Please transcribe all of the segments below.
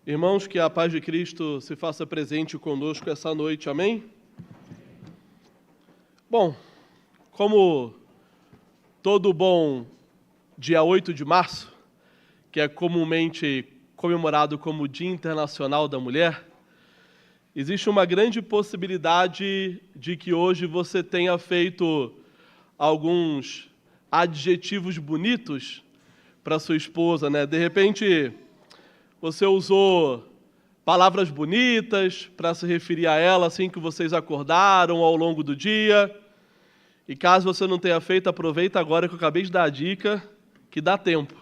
Irmãos, que a paz de Cristo se faça presente conosco essa noite, amém? Bom, como todo bom dia 8 de março, que é comumente comemorado como Dia Internacional da Mulher, existe uma grande possibilidade de que hoje você tenha feito alguns adjetivos bonitos para sua esposa, né? De repente, você usou palavras bonitas para se referir a ela assim que vocês acordaram ao longo do dia. E caso você não tenha feito, aproveita agora que eu acabei de dar a dica, que dá tempo.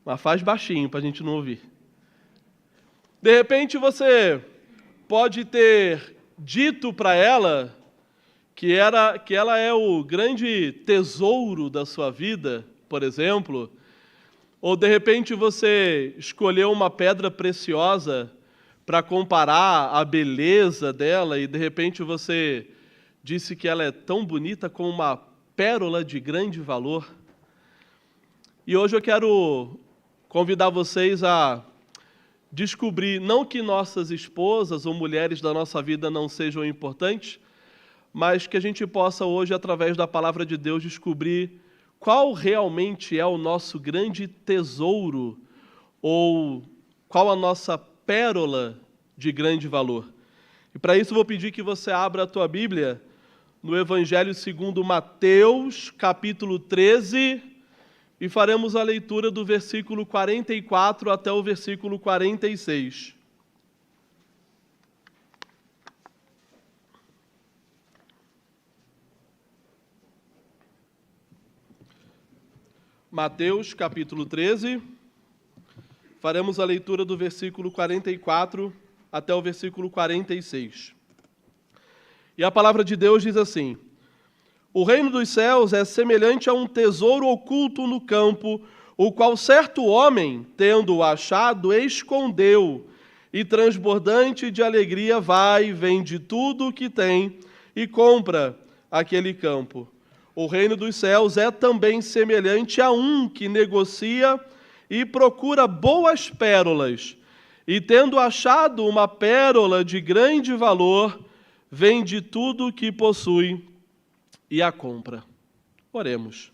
Mas faz baixinho para a gente não ouvir. De repente você pode ter dito para ela que ela é o grande tesouro da sua vida, por exemplo. Ou, de repente, você escolheu uma pedra preciosa para comparar a beleza dela e, de repente, você disse que ela é tão bonita como uma pérola de grande valor. E hoje eu quero convidar vocês a descobrir, não que nossas esposas ou mulheres da nossa vida não sejam importantes, mas que a gente possa hoje, através da palavra de Deus, descobrir qual realmente é o nosso grande tesouro ou qual a nossa pérola de grande valor. E para isso eu vou pedir que você abra a tua Bíblia no Evangelho segundo Mateus, capítulo 13, e faremos a leitura do versículo 44 até o versículo 46. Mateus, capítulo 13, faremos a leitura do versículo 44 até o versículo 46. E a palavra de Deus diz assim: O reino dos céus é semelhante a um tesouro oculto no campo, o qual certo homem, tendo-o achado, escondeu, e transbordante de alegria vai, vende tudo o que tem e compra aquele campo. O reino dos céus é também semelhante a um que negocia e procura boas pérolas, e tendo achado uma pérola de grande valor, vende tudo o que possui e a compra. Oremos.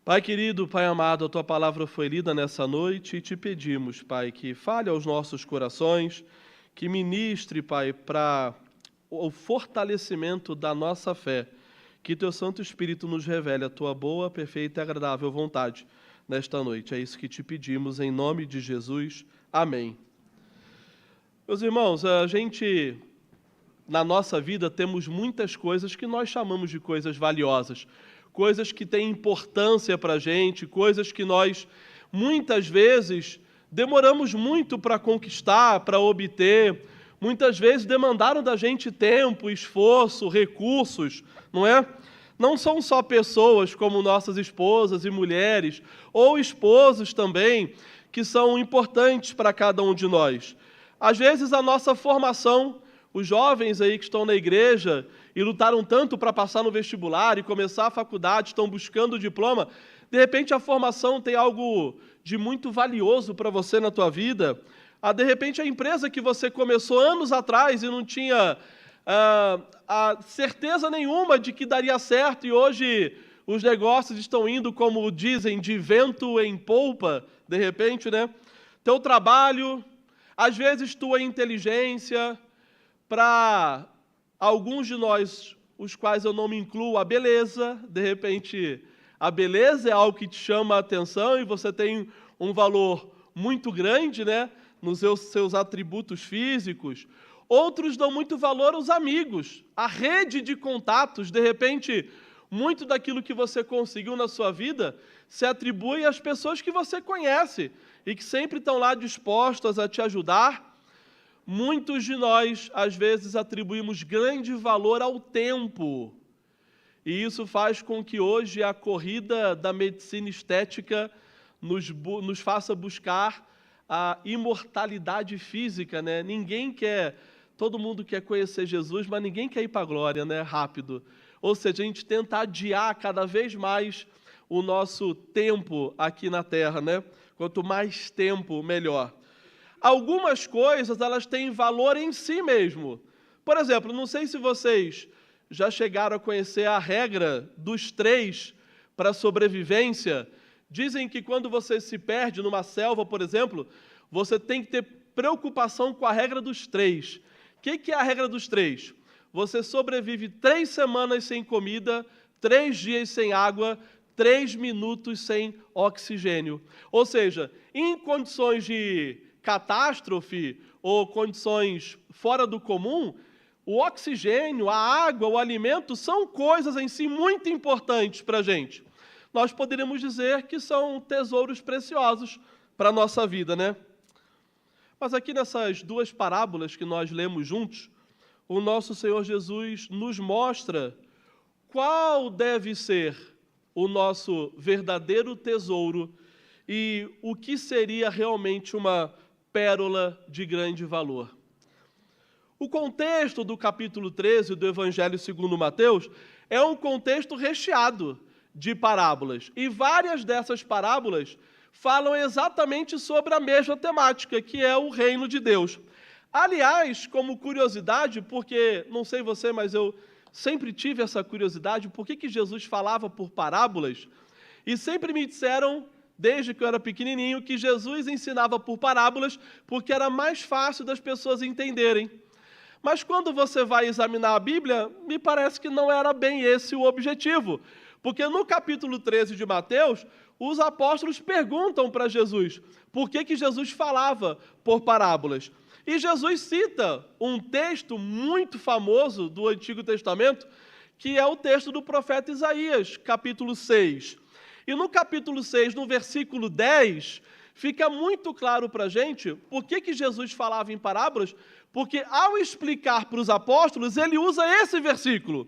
Pai querido, Pai amado, a Tua palavra foi lida nessa noite e te pedimos, Pai, que fale aos nossos corações, que ministre, Pai, para o fortalecimento da nossa fé. Que Teu Santo Espírito nos revele a Tua boa, perfeita e agradável vontade nesta noite. É isso que te pedimos, em nome de Jesus. Amém. Meus irmãos, na nossa vida, temos muitas coisas que nós chamamos de coisas valiosas, coisas que têm importância para a gente, coisas que nós, muitas vezes, demoramos muito para conquistar, para obter. Muitas vezes demandaram da gente tempo, esforço, recursos, não é? Não são só pessoas como nossas esposas e mulheres, ou esposos também, que são importantes para cada um de nós. Às vezes a nossa formação, os jovens aí que estão na igreja e lutaram tanto para passar no vestibular e começar a faculdade, estão buscando o diploma, de repente a formação tem algo de muito valioso para você na tua vida. De repente, a empresa que você começou anos atrás e não tinha a certeza nenhuma de que daria certo, e hoje os negócios estão indo, como dizem, de vento em polpa, de repente, né? Teu trabalho, às vezes tua inteligência, para alguns de nós, os quais eu não me incluo, a beleza, de repente, a beleza é algo que te chama a atenção e você tem um valor muito grande, né? Nos seus atributos físicos. Outros dão muito valor aos amigos, à rede de contatos. De repente, muito daquilo que você conseguiu na sua vida se atribui às pessoas que você conhece e que sempre estão lá dispostas a te ajudar. Muitos de nós, às vezes, atribuímos grande valor ao tempo. E isso faz com que hoje a corrida da medicina estética nos faça buscar a imortalidade física, né? Todo mundo quer conhecer Jesus, mas ninguém quer ir para a glória, né? Rápido. Ou seja, a gente tenta adiar cada vez mais o nosso tempo aqui na Terra, né? Quanto mais tempo, melhor. algumas coisas elas têm valor em si mesmo. Por exemplo, não sei se vocês já chegaram a conhecer a regra dos 3 para a sobrevivência. Dizem que quando você se perde numa selva, por exemplo, você tem que ter preocupação com a regra dos 3. O que é a regra dos 3? Você sobrevive 3 semanas sem comida, 3 dias sem água, 3 minutos sem oxigênio. Ou seja, em condições de catástrofe ou condições fora do comum, o oxigênio, a água, o alimento são coisas em si muito importantes para a gente. Nós poderíamos dizer que são tesouros preciosos para a nossa vida, né? Mas aqui nessas 2 parábolas que nós lemos juntos, o nosso Senhor Jesus nos mostra qual deve ser o nosso verdadeiro tesouro e o que seria realmente uma pérola de grande valor. O contexto do capítulo 13 do Evangelho segundo Mateus é um contexto recheado de parábolas. E várias dessas parábolas falam exatamente sobre a mesma temática, que é o reino de Deus. Aliás, como curiosidade, porque, não sei você, mas eu sempre tive essa curiosidade, por que Jesus falava por parábolas? E sempre me disseram, desde que eu era pequenininho, que Jesus ensinava por parábolas porque era mais fácil das pessoas entenderem. Mas quando você vai examinar a Bíblia, me parece que não era bem esse o objetivo. Porque no capítulo 13 de Mateus, os apóstolos perguntam para Jesus por que Jesus falava por parábolas. E Jesus cita um texto muito famoso do Antigo Testamento, que é o texto do profeta Isaías, capítulo 6. E no capítulo 6, no versículo 10, fica muito claro para a gente por que Jesus falava em parábolas, porque ao explicar para os apóstolos, ele usa esse versículo.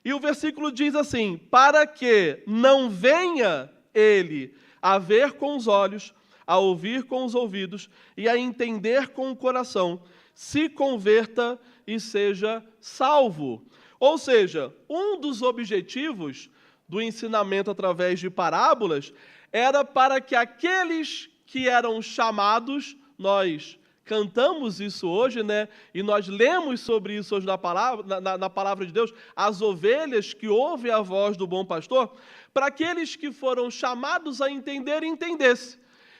E o versículo diz assim: para que não venha ele a ver com os olhos, a ouvir com os ouvidos e a entender com o coração, se converta e seja salvo. Ou seja, um dos objetivos do ensinamento através de parábolas era para que aqueles que eram chamados, nós cantamos isso hoje, né? E nós lemos sobre isso hoje na palavra de Deus, as ovelhas que ouvem a voz do bom pastor, para aqueles que foram chamados a entender, entendesse.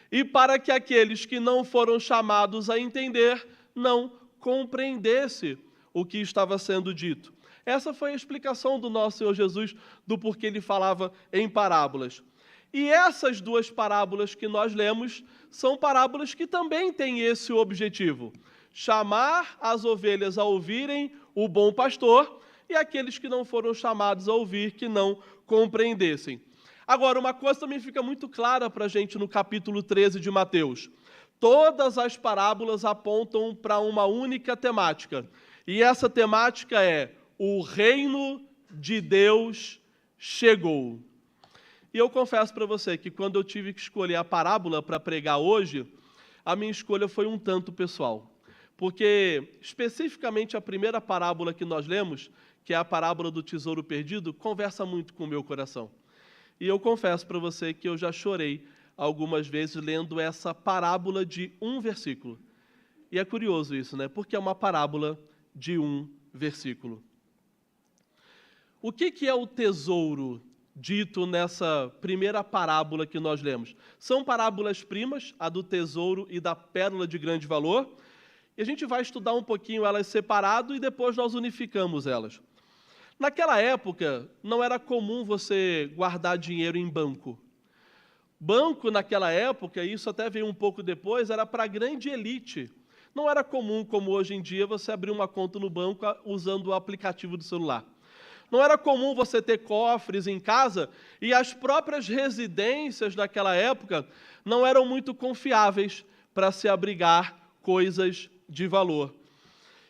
E para que aqueles que não foram chamados a entender, não compreendesse o que estava sendo dito. Essa foi a explicação do nosso Senhor Jesus, do porquê ele falava em parábolas. E essas 2 parábolas que nós lemos são parábolas que também têm esse objetivo: chamar as ovelhas a ouvirem o bom pastor e aqueles que não foram chamados a ouvir que não compreendessem. Agora, uma coisa também fica muito clara para a gente no capítulo 13 de Mateus. Todas as parábolas apontam para uma única temática. E essa temática é: o reino de Deus chegou. E eu confesso para você que quando eu tive que escolher a parábola para pregar hoje, a minha escolha foi um tanto pessoal. Porque, especificamente, a primeira parábola que nós lemos, que é a parábola do tesouro perdido, conversa muito com o meu coração. E eu confesso para você que eu já chorei algumas vezes lendo essa parábola de um versículo. E é curioso isso, né? Porque é uma parábola de um versículo. O que é o tesouro dito nessa primeira parábola que nós lemos? São parábolas primas, a do tesouro e da pérola de grande valor, e a gente vai estudar um pouquinho elas separado e depois nós unificamos elas. Naquela época, não era comum você guardar dinheiro em banco. Banco, naquela época, isso até veio um pouco depois, era para a grande elite. Não era comum, como hoje em dia, você abrir uma conta no banco usando o aplicativo do celular. Não era comum você ter cofres em casa e as próprias residências daquela época não eram muito confiáveis para se abrigar coisas de valor.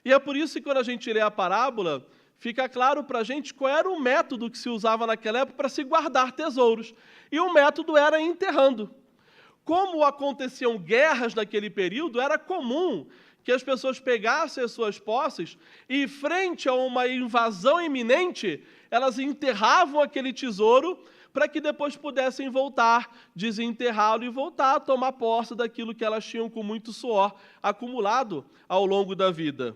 E é por isso que quando a gente lê a parábola, fica claro para a gente qual era o método que se usava naquela época para se guardar tesouros. E o método era enterrando. Como aconteciam guerras naquele período, era comum que as pessoas pegassem as suas posses e, frente a uma invasão iminente, elas enterravam aquele tesouro para que depois pudessem voltar, desenterrá-lo e voltar a tomar posse daquilo que elas tinham com muito suor acumulado ao longo da vida.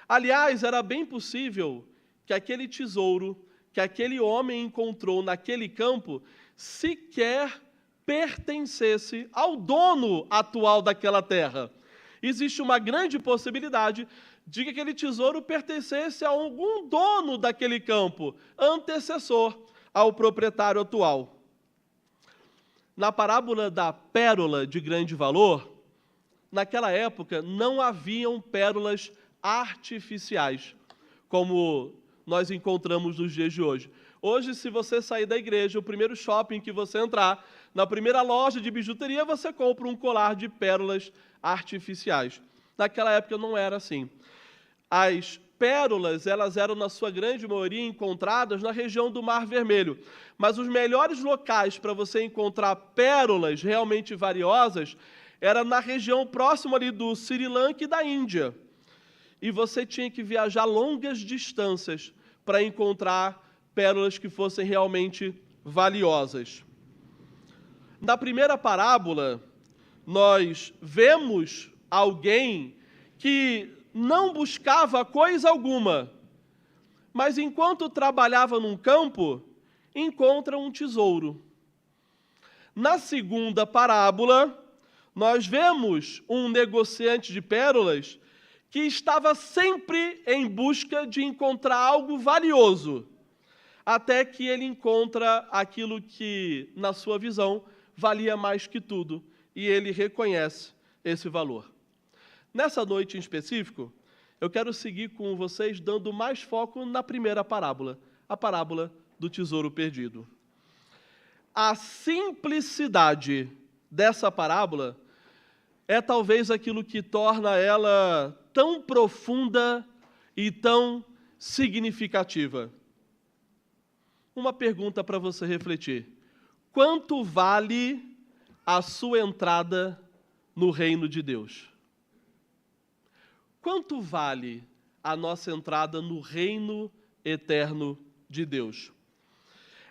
Aliás, era bem possível que aquele tesouro que aquele homem encontrou naquele campo sequer pertencesse ao dono atual daquela terra. Existe uma grande possibilidade de que aquele tesouro pertencesse a algum dono daquele campo, antecessor ao proprietário atual. Na parábola da pérola de grande valor, naquela época não haviam pérolas artificiais, como nós encontramos nos dias de hoje. Hoje, se você sair da igreja, o primeiro shopping que você entrar, na primeira loja de bijuteria, você compra um colar de pérolas artificiais. Naquela época não era assim. As pérolas, elas eram, na sua grande maioria, encontradas na região do Mar Vermelho. Mas os melhores locais para você encontrar pérolas realmente valiosas era na região próxima ali do Sri Lanka e da Índia. E você tinha que viajar longas distâncias para encontrar pérolas que fossem realmente valiosas. Na primeira parábola, nós vemos alguém que não buscava coisa alguma, mas enquanto trabalhava num campo, encontra um tesouro. Na segunda parábola, nós vemos um negociante de pérolas que estava sempre em busca de encontrar algo valioso, até que ele encontra aquilo que, na sua visão, valia mais que tudo, e ele reconhece esse valor. Nessa noite em específico, eu quero seguir com vocês dando mais foco na primeira parábola, a parábola do tesouro perdido. A simplicidade dessa parábola é talvez aquilo que torna ela tão profunda e tão significativa. Uma pergunta para você refletir. Quanto vale a sua entrada no reino de Deus? Quanto vale a nossa entrada no reino eterno de Deus?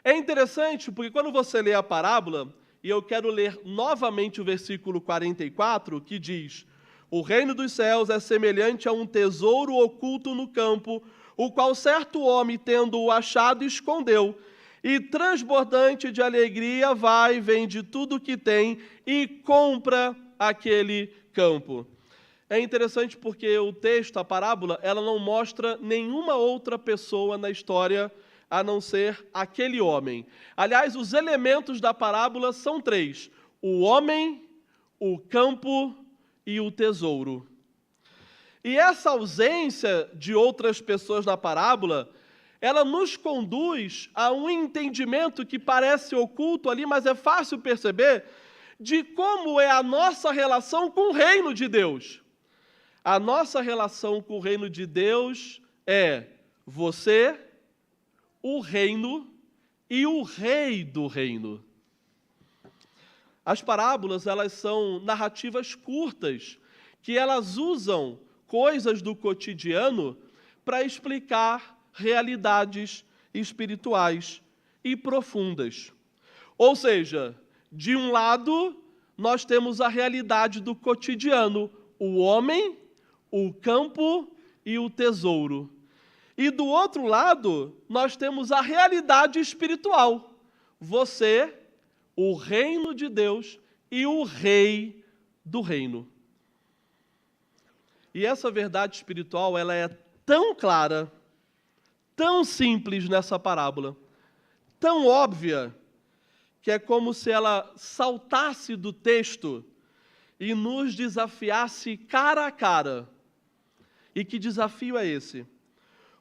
É interessante porque quando você lê a parábola, e eu quero ler novamente o versículo 44, que diz: o reino dos céus é semelhante a um tesouro oculto no campo, o qual certo homem, tendo-o achado, escondeu, e transbordante de alegria vai, vende tudo o que tem e compra aquele campo. É interessante porque o texto, a parábola, ela não mostra nenhuma outra pessoa na história a não ser aquele homem. Aliás, os elementos da parábola são três: o homem, o campo e o tesouro. E essa ausência de outras pessoas na parábola, ela nos conduz a um entendimento que parece oculto ali, mas é fácil perceber, de como é a nossa relação com o reino de Deus. A nossa relação com o reino de Deus é você, o reino e o rei do reino. As parábolas, elas são narrativas curtas, que elas usam coisas do cotidiano para explicar realidades espirituais e profundas. Ou seja, de um lado, nós temos a realidade do cotidiano, o homem, o campo e o tesouro. E do outro lado, nós temos a realidade espiritual, você, o reino de Deus e o rei do reino. E essa verdade espiritual, ela é tão clara, tão simples nessa parábola, tão óbvia, que é como se ela saltasse do texto e nos desafiasse cara a cara. E que desafio é esse?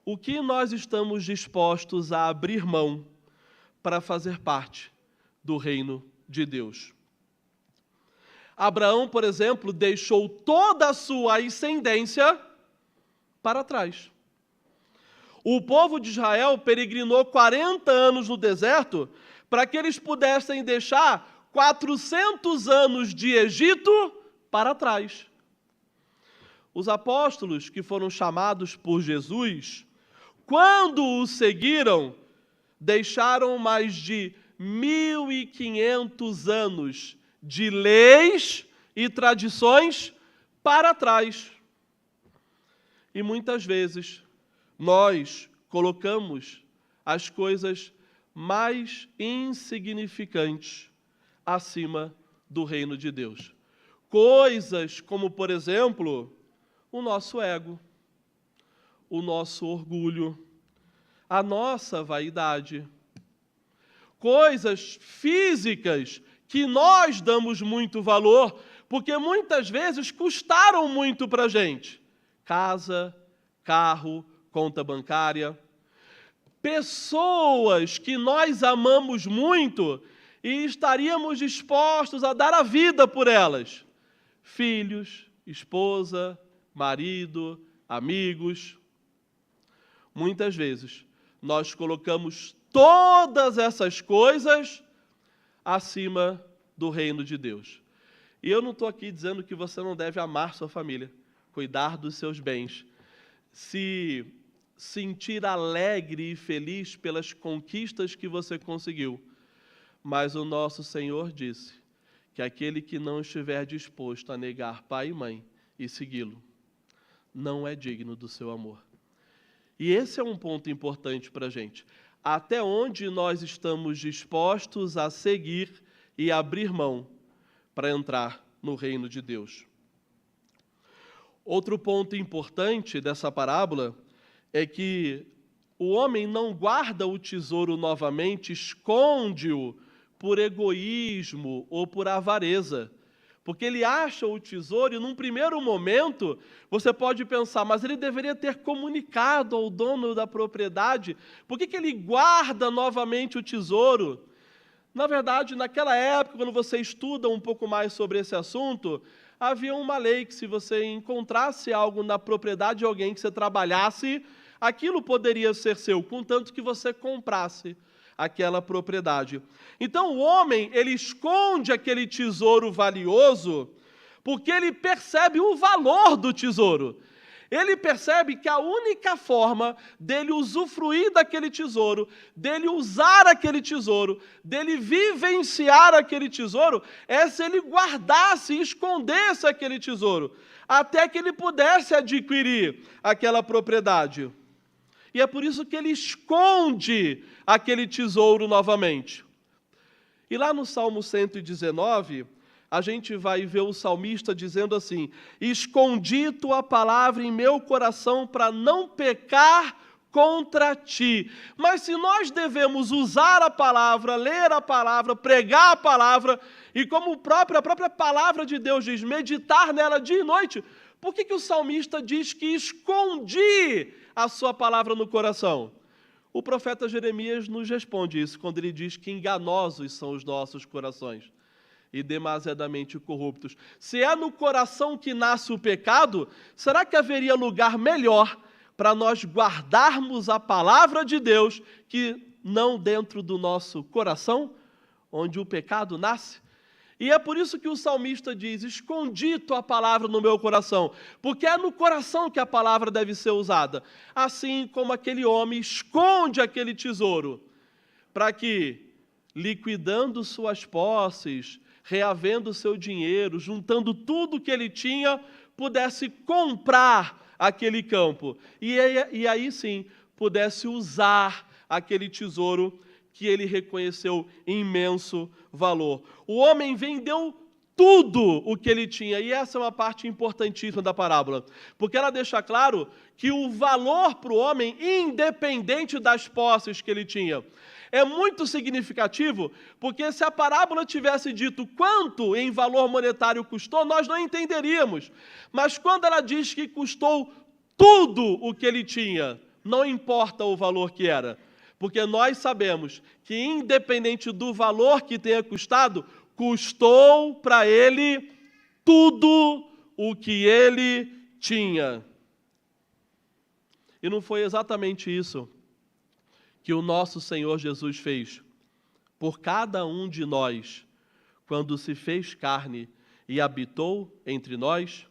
O que nós estamos dispostos a abrir mão para fazer parte do reino de Deus? Abraão, por exemplo, deixou toda a sua ascendência para trás. O povo de Israel peregrinou 40 anos no deserto para que eles pudessem deixar 400 anos de Egito para trás. Os apóstolos que foram chamados por Jesus, quando o seguiram, deixaram mais de 1.500 anos de leis e tradições para trás. E muitas vezes nós colocamos as coisas mais insignificantes acima do reino de Deus. Coisas como, por exemplo, o nosso ego, o nosso orgulho, a nossa vaidade. Coisas físicas que nós damos muito valor, porque muitas vezes custaram muito para a gente. Casa, carro, conta bancária. Pessoas que nós amamos muito e estaríamos dispostos a dar a vida por elas. Filhos, esposa, marido, amigos. Muitas vezes nós colocamos todas essas coisas acima do reino de Deus. E eu não estou aqui dizendo que você não deve amar sua família, cuidar dos seus bens, se sentir alegre e feliz pelas conquistas que você conseguiu. Mas o nosso Senhor disse que aquele que não estiver disposto a negar pai e mãe e segui-lo, não é digno do seu amor. E esse é um ponto importante para a gente. Até onde nós estamos dispostos a seguir e abrir mão para entrar no reino de Deus. Outro ponto importante dessa parábola é que o homem não guarda o tesouro novamente, esconde-o por egoísmo ou por avareza. Porque ele acha o tesouro e, num primeiro momento, você pode pensar, mas ele deveria ter comunicado ao dono da propriedade. Por que ele guarda novamente o tesouro? Na verdade, naquela época, quando você estuda um pouco mais sobre esse assunto, havia uma lei que, se você encontrasse algo na propriedade de alguém que você trabalhasse, aquilo poderia ser seu, contanto que você comprasse aquela propriedade. Então o homem, ele esconde aquele tesouro valioso porque ele percebe o valor do tesouro. Ele percebe que a única forma dele usufruir daquele tesouro, dele usar aquele tesouro, dele vivenciar aquele tesouro, é se ele guardasse e escondesse aquele tesouro, até que ele pudesse adquirir aquela propriedade. E é por isso que ele esconde aquele tesouro novamente. E lá no Salmo 119, a gente vai ver o salmista dizendo assim: escondi tua palavra em meu coração para não pecar contra ti. Mas se nós devemos usar a palavra, ler a palavra, pregar a palavra, e como a própria palavra de Deus diz, meditar nela dia e noite, por que o salmista diz que escondi a sua palavra no coração? O profeta Jeremias nos responde isso, quando ele diz que enganosos são os nossos corações e demasiadamente corruptos. Se é no coração que nasce o pecado, será que haveria lugar melhor para nós guardarmos a palavra de Deus que não dentro do nosso coração, onde o pecado nasce? E é por isso que o salmista diz, escondi tua palavra no meu coração, porque é no coração que a palavra deve ser usada. Assim como aquele homem esconde aquele tesouro, para que, liquidando suas posses, reavendo seu dinheiro, juntando tudo que ele tinha, pudesse comprar aquele campo. E aí sim, pudesse usar aquele tesouro que ele reconheceu imenso valor. O homem vendeu tudo o que ele tinha, e essa é uma parte importantíssima da parábola, porque ela deixa claro que o valor para o homem, independente das posses que ele tinha, é muito significativo, porque se a parábola tivesse dito quanto em valor monetário custou, nós não entenderíamos. Mas quando ela diz que custou tudo o que ele tinha, não importa o valor que era, porque nós sabemos que, independente do valor que tenha custado, custou para ele tudo o que ele tinha. E não foi exatamente isso que o nosso Senhor Jesus fez por cada um de nós, quando se fez carne e habitou entre nós?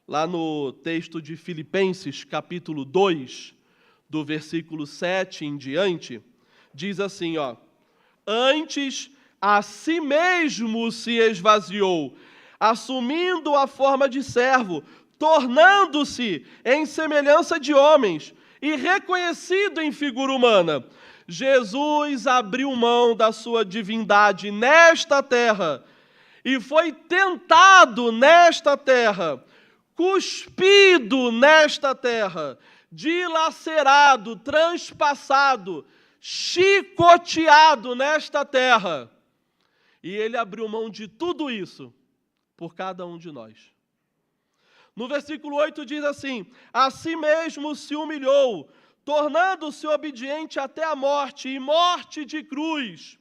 Lá no texto de Filipenses, capítulo 2, do versículo 7 em diante, diz assim, Antes, a si mesmo se esvaziou, assumindo a forma de servo, tornando-se em semelhança de homens e reconhecido em figura humana. Jesus abriu mão da sua divindade nesta terra e foi tentado nesta terra, cuspido nesta terra, dilacerado, transpassado, chicoteado nesta terra. E ele abriu mão de tudo isso por cada um de nós. No versículo 8 diz assim: a si mesmo se humilhou, tornando-se obediente até a morte, e morte de cruz.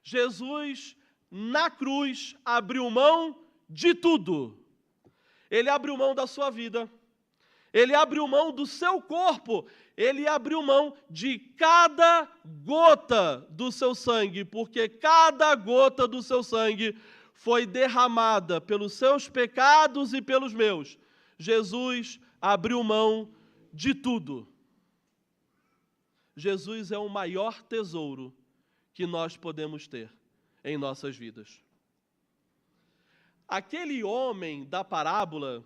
Jesus, na cruz, abriu mão de tudo. Ele abriu mão da sua vida, ele abriu mão do seu corpo, ele abriu mão de cada gota do seu sangue, porque cada gota do seu sangue foi derramada pelos seus pecados e pelos meus. Jesus abriu mão de tudo. Jesus é o maior tesouro que nós podemos ter em nossas vidas. Aquele homem da parábola,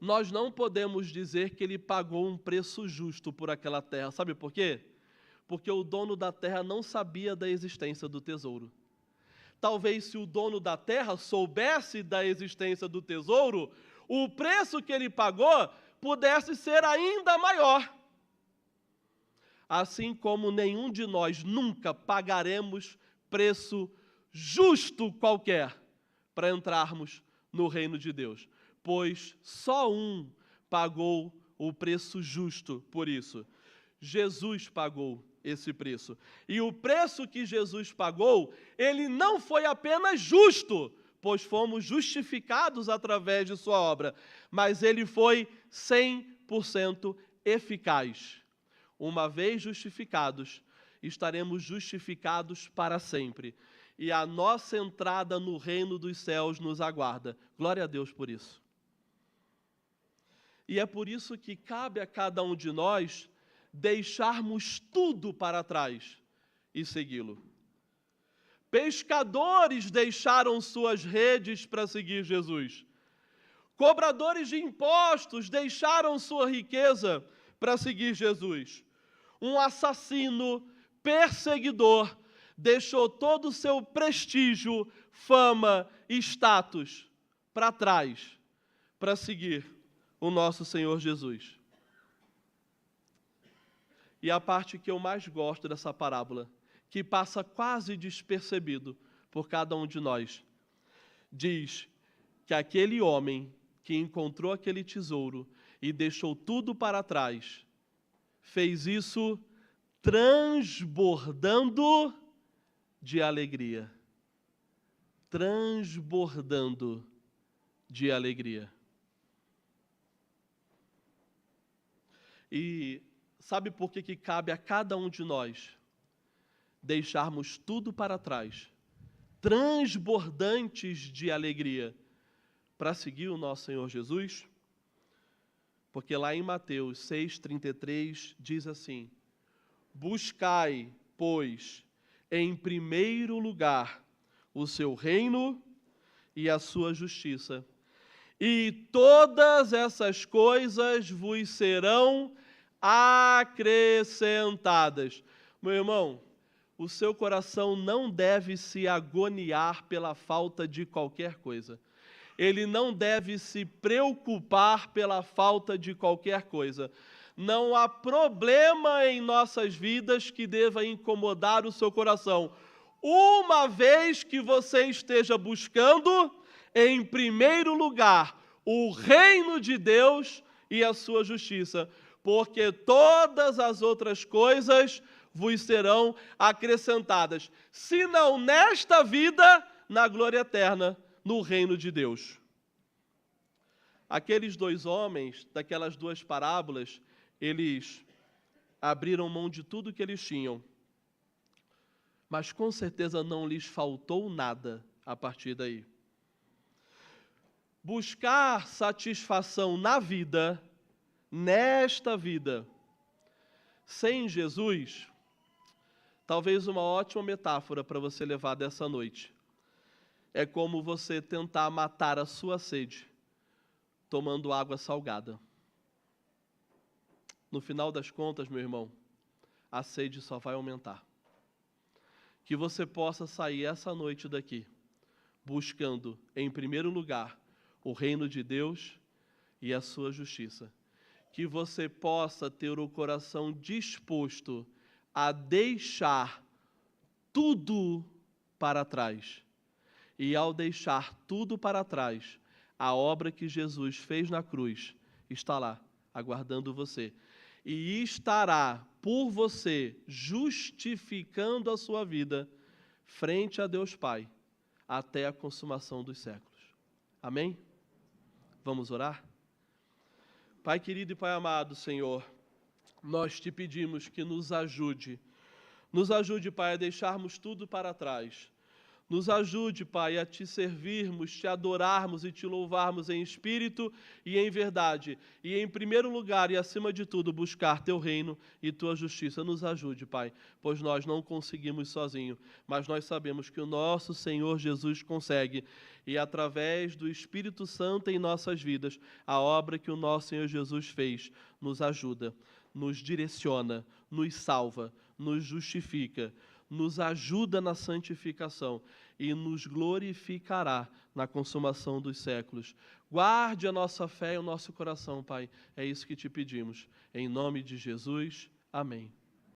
nós não podemos dizer que ele pagou um preço justo por aquela terra. Sabe por quê? Porque o dono da terra não sabia da existência do tesouro. Talvez se o dono da terra soubesse da existência do tesouro, o preço que ele pagou pudesse ser ainda maior. Assim como nenhum de nós nunca pagaremos preço justo qualquer para entrarmos no reino de Deus, pois só um pagou o preço justo por isso. Jesus pagou esse preço. E o preço que Jesus pagou, ele não foi apenas justo, pois fomos justificados através de sua obra, mas ele foi 100% eficaz. Uma vez justificados, estaremos justificados para sempre. E a nossa entrada no reino dos céus nos aguarda. Glória a Deus por isso. E é por isso que cabe a cada um de nós deixarmos tudo para trás e segui-lo. Pescadores deixaram suas redes para seguir Jesus. Cobradores de impostos deixaram sua riqueza para seguir Jesus. Um assassino, perseguidor, deixou todo o seu prestígio, fama e status para trás para seguir o nosso Senhor Jesus. E a parte que eu mais gosto dessa parábola, que passa quase despercebido por cada um de nós, diz que aquele homem que encontrou aquele tesouro e deixou tudo para trás, fez isso transbordando de alegria. Transbordando de alegria. E sabe por que cabe a cada um de nós deixarmos tudo para trás, transbordantes de alegria, para seguir o nosso Senhor Jesus? Porque lá em Mateus 6,33 diz assim: buscai, pois, em primeiro lugar o seu reino e a sua justiça, e todas essas coisas vos serão acrescentadas. Meu irmão, o seu coração não deve se agoniar pela falta de qualquer coisa. Ele não deve se preocupar pela falta de qualquer coisa. Não há problema em nossas vidas que deva incomodar o seu coração, uma vez que você esteja buscando, em primeiro lugar, o reino de Deus e a sua justiça, porque todas as outras coisas vos serão acrescentadas, se não nesta vida, na glória eterna, no reino de Deus. Aqueles dois homens, daquelas duas parábolas, eles abriram mão de tudo que eles tinham, mas com certeza não lhes faltou nada a partir daí. Buscar satisfação na vida, nesta vida, sem Jesus, Talvez uma ótima metáfora para você levar dessa noite é como você tentar matar a sua sede tomando água salgada. No final das contas, meu irmão, a sede só vai aumentar. Que você possa sair essa noite daqui buscando, em primeiro lugar, o reino de Deus e a sua justiça. Que você possa ter o coração disposto a deixar tudo para trás. E ao deixar tudo para trás, a obra que Jesus fez na cruz está lá, aguardando você. E estará por você, justificando a sua vida frente a Deus Pai, até a consumação dos séculos. Amém? Vamos orar? Pai querido e Pai amado, Senhor, nós te pedimos que nos ajude. Nos ajude, Pai, a deixarmos tudo para trás. Nos ajude, Pai, a Te servirmos, Te adorarmos e Te louvarmos em espírito e em verdade. E em primeiro lugar e acima de tudo, buscar Teu reino e Tua justiça. Nos ajude, Pai, pois nós não conseguimos sozinhos, mas nós sabemos que o nosso Senhor Jesus consegue. E através do Espírito Santo em nossas vidas, a obra que o nosso Senhor Jesus fez nos ajuda, nos direciona, nos salva, nos justifica, nos ajuda na santificação e nos glorificará na consumação dos séculos. Guarde a nossa fé e o nosso coração, Pai. É isso que te pedimos. Em nome de Jesus. Amém.